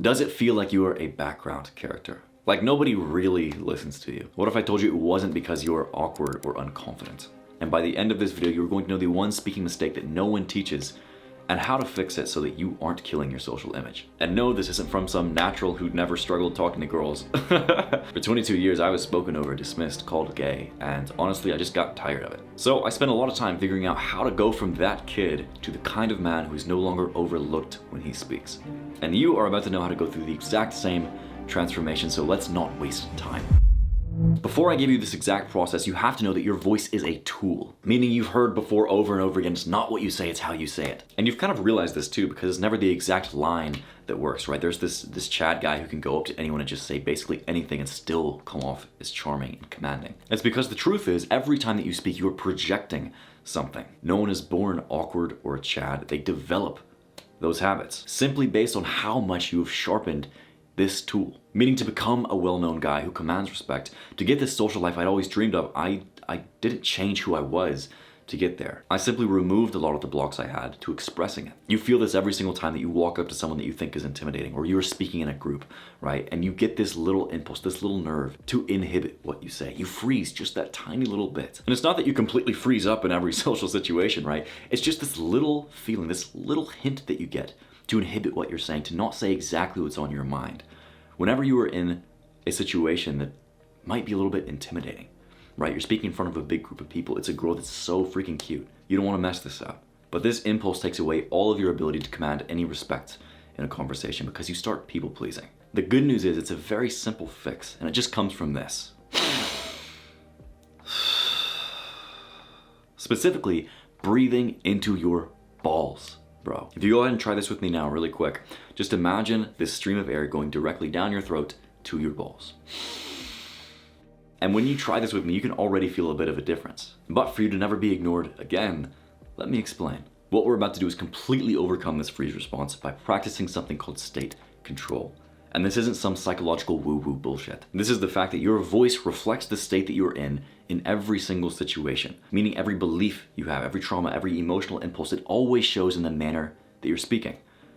Does it feel like you are a background character? Like nobody really listens to you? What if I told you it wasn't because you are awkward or unconfident? And by the end of this video, you're going to know the one speaking mistake that no one teaches and how to fix it so that you aren't killing your social image. And no, this isn't from some natural who'd never struggled talking to girls. For 22 years, I was spoken over, dismissed, called gay, and honestly, I just got tired of it. So I spent a lot of time figuring out how to go from that kid to the kind of man who is no longer overlooked when he speaks. And you are about to know how to go through the exact same transformation, so let's not waste time. Before I give you this exact process, you have to know that your voice is a tool. Meaning you've heard before over and over again, it's not what you say, it's how you say it. And you've kind of realized this too, because it's never the exact line that works, right? There's this Chad guy who can go up to anyone and just say basically anything and still come off as charming and commanding. It's because the truth is, every time that you speak, you are projecting something. No one is born awkward or a Chad. They develop those habits simply based on how much you have sharpened this tool. Meaning to become a well-known guy who commands respect, to get this social life I'd always dreamed of, I didn't change who I was to get there. I simply removed a lot of the blocks I had to expressing it. You feel this every single time that you walk up to someone that you think is intimidating, or you're speaking in a group, right? And you get this little impulse, this little nerve to inhibit what you say. You freeze just that tiny little bit. And it's not that you completely freeze up in every social situation, right? It's just this little feeling, this little hint that you get to inhibit what you're saying, to not say exactly what's on your mind. Whenever you are in a situation that might be a little bit intimidating, right? You're speaking in front of a big group of people. It's a girl that's so freaking cute. You don't want to mess this up. But this impulse takes away all of your ability to command any respect in a conversation because you start people pleasing. The good news is it's a very simple fix, and it just comes from this. Specifically, breathing into your balls. Bro, if you go ahead and try this with me now really quick, just imagine this stream of air going directly down your throat to your balls. And when you try this with me, you can already feel a bit of a difference. But for you to never be ignored again, let me explain. What we're about to do is completely overcome this freeze response by practicing something called state control. And this isn't some psychological woo-woo bullshit. This is the fact that your voice reflects the state that you're in every single situation. Meaning every belief you have, every trauma, every emotional impulse, it always shows in the manner that you're speaking.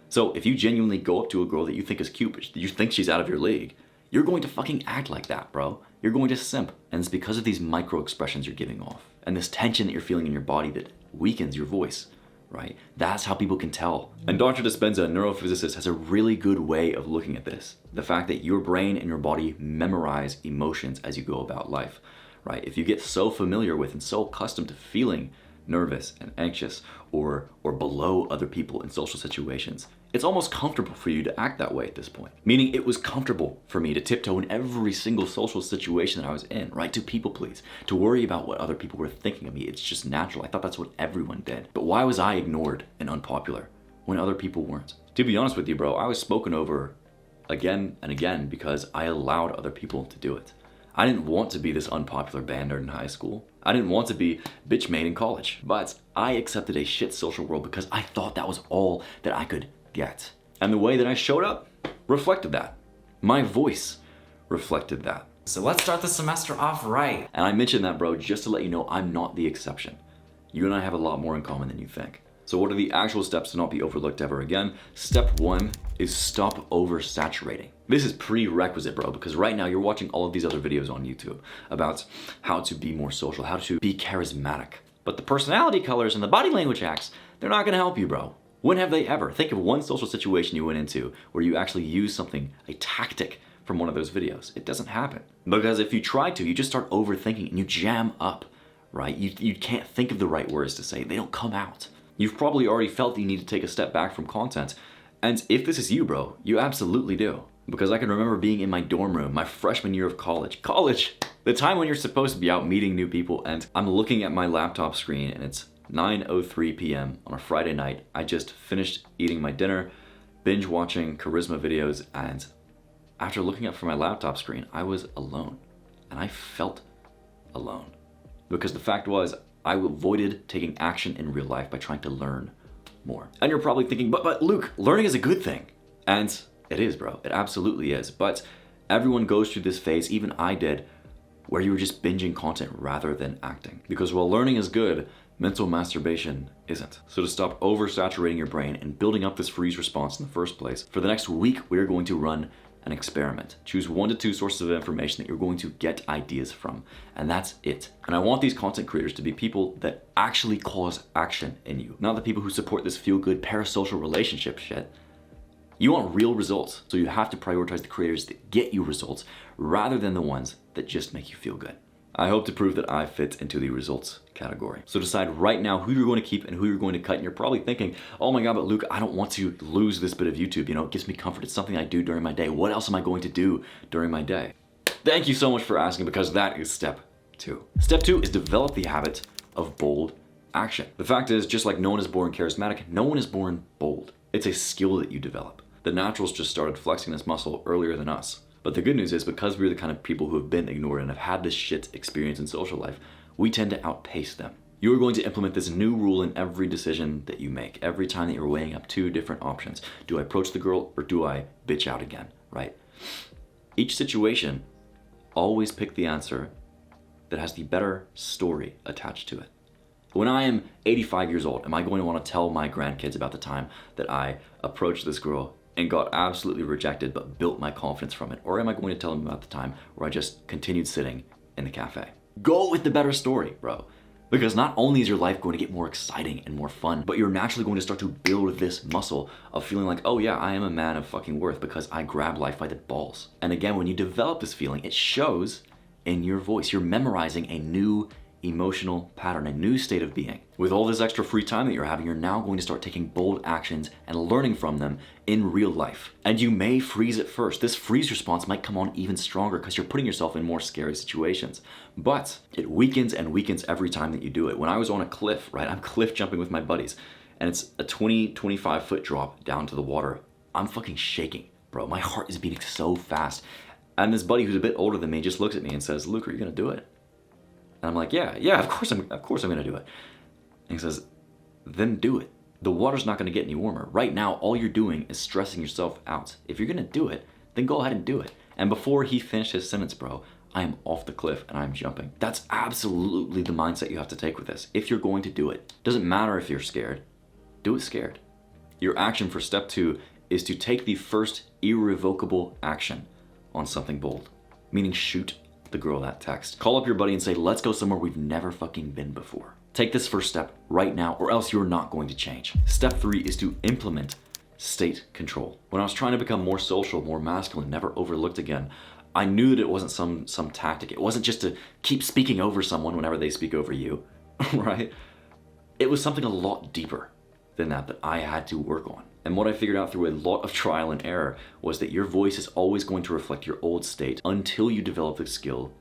So if you genuinely go up to a girl that you think is cute, but you think she's out of your league, you're going to fucking act like that, bro. You're going to simp. And it's because of these micro expressions you're giving off and this tension that you're feeling in your body that weakens your voice. Right? That's how people can tell. And Dr. Dispenza, a neurophysicist, has a really good way of looking at this. The fact that your brain and your body memorize emotions as you go about life, right? If you get so familiar with and so accustomed to feeling nervous and anxious or below other people in social situations, it's almost comfortable for you to act that way at this point. Meaning it was comfortable for me to tiptoe in every single social situation that I was in, right? To people please, to worry about what other people were thinking of me. It's just natural. I thought that's what everyone did. But why was I ignored and unpopular when other people weren't? To be honest with you, bro, I was spoken over again and again because I allowed other people to do it. I didn't want to be this unpopular band nerd in high school. I didn't want to be bitch made in college, but I accepted a shit social world because I thought that was all that I could get. And the way that I showed up reflected that. My voice reflected that. So let's start the semester off right. And I mentioned that, bro, just to let you know I'm not the exception. You and I have a lot more in common than you think. So what are the actual steps to not be overlooked ever again? Step 1 is stop oversaturating. This is prerequisite, bro, because right now you're watching all of these other videos on YouTube about how to be more social, how to be charismatic. But the personality colors and the body language hacks, they're not gonna help you, bro. When have they ever? Think of one social situation you went into where you actually used something, a tactic from one of those videos. It doesn't happen. Because if you try to, you just start overthinking and you jam up, right? You can't think of the right words to say. They don't come out. You've probably already felt that you need to take a step back from content. And if this is you, bro, you absolutely do. Because I can remember being in my dorm room, my freshman year of college. College! The time when you're supposed to be out meeting new people, and I'm looking at my laptop screen and it's 9:03 p.m. on a Friday night. I just finished eating my dinner, binge watching charisma videos, and after looking up from my laptop screen, I was alone. And I felt alone. Because the fact was, I avoided taking action in real life by trying to learn more. And you're probably thinking, but Luke, learning is a good thing. And it is, bro. It absolutely is. But everyone goes through this phase, even I did, where you were just binging content rather than acting. Because while learning is good, Mental masturbation isn't. So to stop oversaturating your brain and building up this freeze response in the first place, for the next week, we're going to run an experiment. Choose 1 to 2 sources of information that you're going to get ideas from, and that's it. And I want these content creators to be people that actually cause action in you, not the people who support this feel-good parasocial relationship shit. You want real results, so you have to prioritize the creators that get you results rather than the ones that just make you feel good. I hope to prove that I fit into the results category. So decide right now who you're going to keep and who you're going to cut. And you're probably thinking, oh my God, but Luke, I don't want to lose this bit of YouTube. You know, it gives me comfort. It's something I do during my day. What else am I going to do during my day? Thank you so much for asking, because that is step 2. Step 2 is develop the habit of bold action. The fact is, just like no one is born charismatic, no one is born bold. It's a skill that you develop. The naturals just started flexing this muscle earlier than us. But the good news is, because we're the kind of people who have been ignored and have had this shit experience in social life, we tend to outpace them. You are going to implement this new rule in every decision that you make, every time that you're weighing up 2 different options. Do I approach the girl or do I bitch out again, right? Each situation, always pick the answer that has the better story attached to it. When I am 85 years old, am I going to want to tell my grandkids about the time that I approached this girl and got absolutely rejected but built my confidence from it? Or am I going to tell them about the time where I just continued sitting in the cafe? Go with the better story, bro. Because not only is your life going to get more exciting and more fun, but you're naturally going to start to build this muscle of feeling like, oh yeah, I am a man of fucking worth because I grab life by the balls. And again, when you develop this feeling, it shows in your voice. You're memorizing a new emotional pattern, a new state of being. With all this extra free time that you're having, you're now going to start taking bold actions and learning from them in real life. And you may freeze at first. This freeze response might come on even stronger because you're putting yourself in more scary situations. But it weakens and weakens every time that you do it. When I was on a cliff, right, I'm cliff jumping with my buddies, and it's a 25 foot drop down to the water. I'm fucking shaking, bro. My heart is beating so fast. And this buddy who's a bit older than me just looks at me and says, Luke, are you gonna do it? And I'm like, yeah, of course I'm gonna do it. And he says, then do it. The water's not gonna get any warmer. Right now, all you're doing is stressing yourself out. If you're gonna do it, then go ahead and do it. And before he finished his sentence, bro, I am off the cliff and I'm jumping. That's absolutely the mindset you have to take with this. If you're going to do it, doesn't matter if you're scared, do it scared. Your action for step 2 is to take the first irrevocable action on something bold, meaning shoot the girl that text. Call up your buddy and say, let's go somewhere we've never fucking been before. Take this first step right now, or else you're not going to change. Step 3 is to implement state control. When I was trying to become more social, more masculine, never overlooked again, I knew that it wasn't some tactic. It wasn't just to keep speaking over someone whenever they speak over you, right? It was something a lot deeper than that I had to work on. And what I figured out through a lot of trial and error was that your voice is always going to reflect your old state until you develop the skill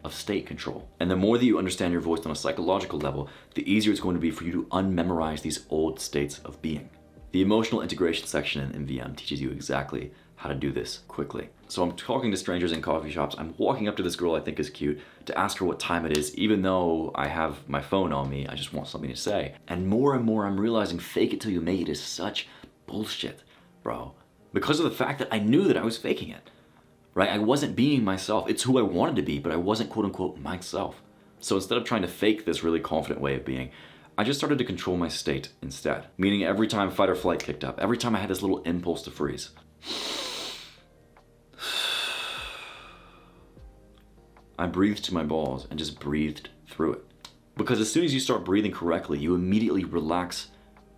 of state control. And the more that you understand your voice on a psychological level, the easier it's going to be for you to unmemorize these old states of being. The emotional integration section in MVM teaches you exactly how to do this quickly. So I'm talking to strangers in coffee shops. I'm walking up to this girl I think is cute to ask her what time it is, even though I have my phone on me. I just want something to say. And more I'm realizing fake it till you make it is such bullshit, bro. Because of the fact that I knew that I was faking it, right? I wasn't being myself. It's who I wanted to be, but I wasn't quote unquote myself. So instead of trying to fake this really confident way of being, I just started to control my state instead. Meaning every time fight or flight kicked up, every time I had this little impulse to freeze, I breathed to my balls and just breathed through it. Because as soon as you start breathing correctly, you immediately relax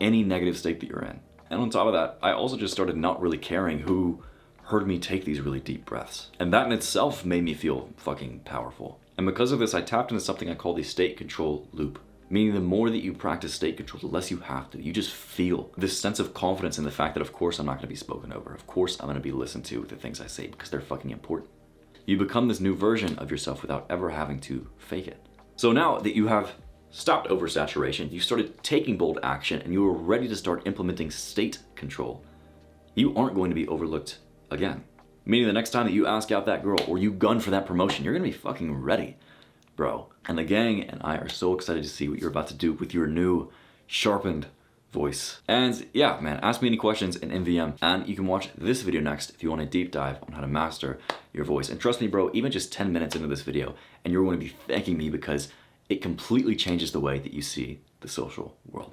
any negative state that you're in. And on top of that, I also just started not really caring who heard me take these really deep breaths. And that in itself made me feel fucking powerful. And because of this, I tapped into something I call the state control loop. Meaning the more that you practice state control, the less you have to. You just feel this sense of confidence in the fact that of course I'm not gonna be spoken over. Of course I'm gonna be listened to with the things I say because they're fucking important. You become this new version of yourself without ever having to fake it. So now that you have stopped oversaturation, you started taking bold action, and you are ready to start implementing state control, you aren't going to be overlooked again. Meaning the next time that you ask out that girl or you gun for that promotion, you're gonna be fucking ready, bro. And the gang and I are so excited to see what you're about to do with your new sharpened voice. And yeah, man, ask me any questions in MVM, and you can watch this video next if you want a deep dive on how to master your voice. And trust me, bro, even just 10 minutes into this video, and you're going to be thanking me because it completely changes the way that you see the social world.